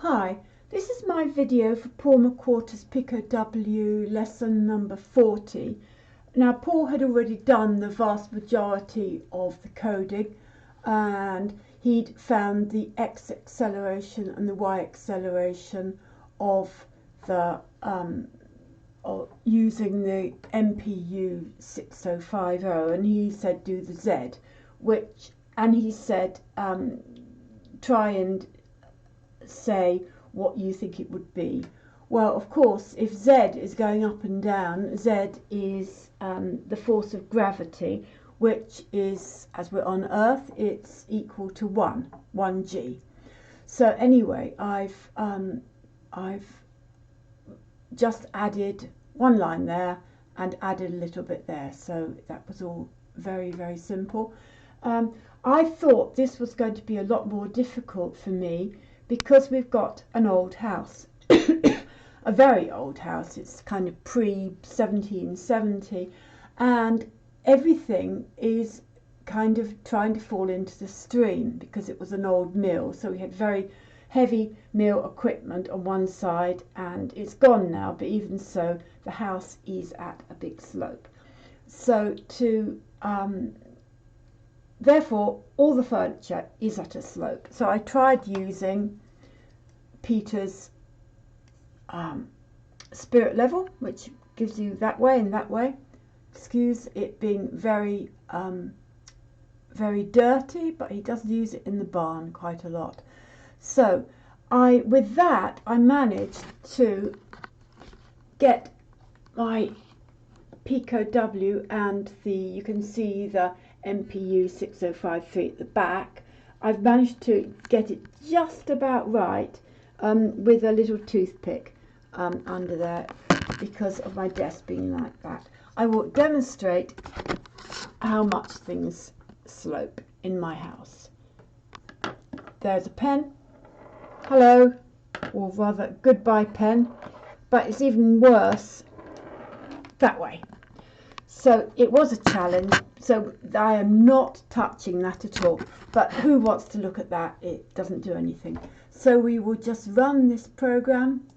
Hi, this is my video for Paul McWhorter's Pico W lesson number 40. Now Paul had already done the vast majority of the coding and he'd found the X acceleration and the Y acceleration of the using the MPU6050, and he said do the Z, and he said try and say what you think it would be. Well, of course, if Z is going up and down, Z is the force of gravity, which is, as we're on Earth, it's equal to 1g. So anyway, I've just added one line there and added a little bit there, so that was all very, very simple. I thought this was going to be a lot more difficult for me because we've got an old house, a very old house. It's kind of pre-1770, and everything is kind of trying to fall into the stream because it was an old mill, so we had very heavy mill equipment on one side, and it's gone now, but even so the house is at a big slope, so therefore all the furniture is at a slope. So I tried using Peter's spirit level, which gives you that way and that way. Excuse it being very very dirty, but he does use it in the barn quite a lot. So with that I managed to get my Pico W and you can see the MPU6050 at the back. I've managed to get it just about right with a little toothpick under there because of my desk being like that. I will demonstrate how much things slope in my house. There's a pen. Hello, or rather goodbye pen, but it's even worse that way. So it was a challenge, so I am not touching that at all, but who wants to look at that? It doesn't do anything. So we will just run this program,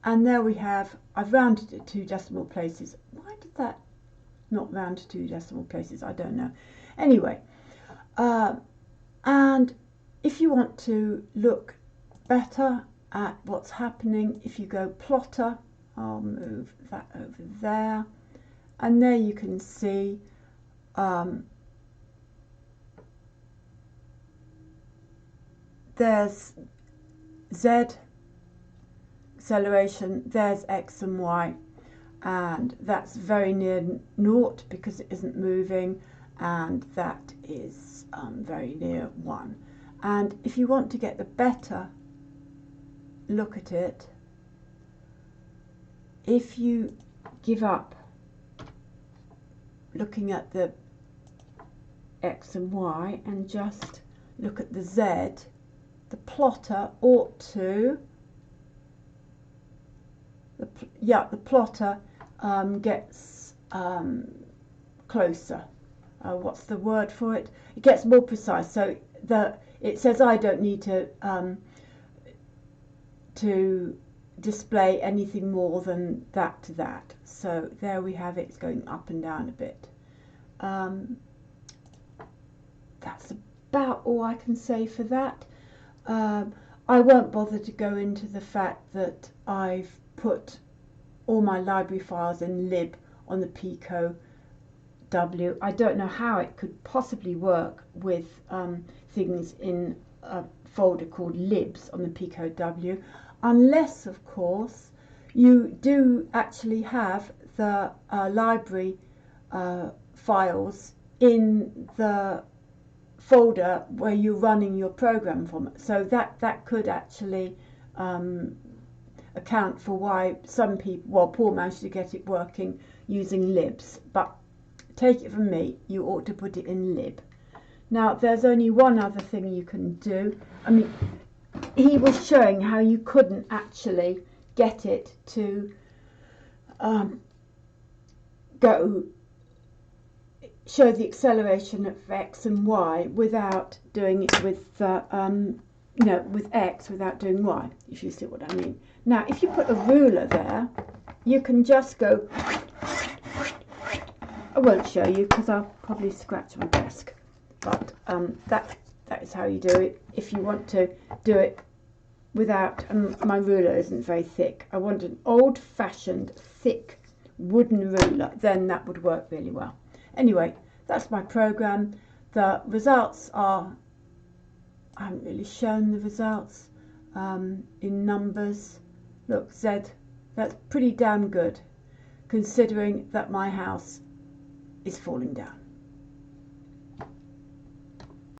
and there we have, I've rounded it 2 decimal places. Why did that not round to 2 decimal places? I don't know. Anyway, and if you want to look better at what's happening, if you go plotter, I'll move that over there, and there you can see there's Z acceleration, there's X and Y, and that's very near naught because it isn't moving, and that is very near 1. And if you want to get the better look at it, if you give up looking at the X and Y and just look at the Z, the plotter ought to, the plotter gets closer. What's the word for it? It gets more precise. So it says I don't need to display anything more than that to that. So there we have it. It's going up and down a bit. That's about all I can say for that. I won't bother to go into the fact that I've put all my library files in lib on the Pico W. I don't know how it could possibly work with things in a folder called libs on the Pico W, unless of course you do actually have the library files in the folder where you're running your program from. So that could actually account for why some people, well, Paul managed to get it working using libs, but take it from me, you ought to put it in lib. Now there's only one other thing you can do. I mean, he was showing how you couldn't actually get it to show the acceleration of X and Y without doing it with you know, with X without doing Y, if you see what I mean. Now, if you put a ruler there, you can just go. I won't show you because I'll probably scratch my desk, but that is how you do it. If you want to do it without, my ruler isn't very thick. I want an old-fashioned, thick wooden ruler. Then that would work really well. Anyway, that's my program. The results are, I haven't really shown the results in numbers. Look, Z, that's pretty damn good, considering that my house is falling down.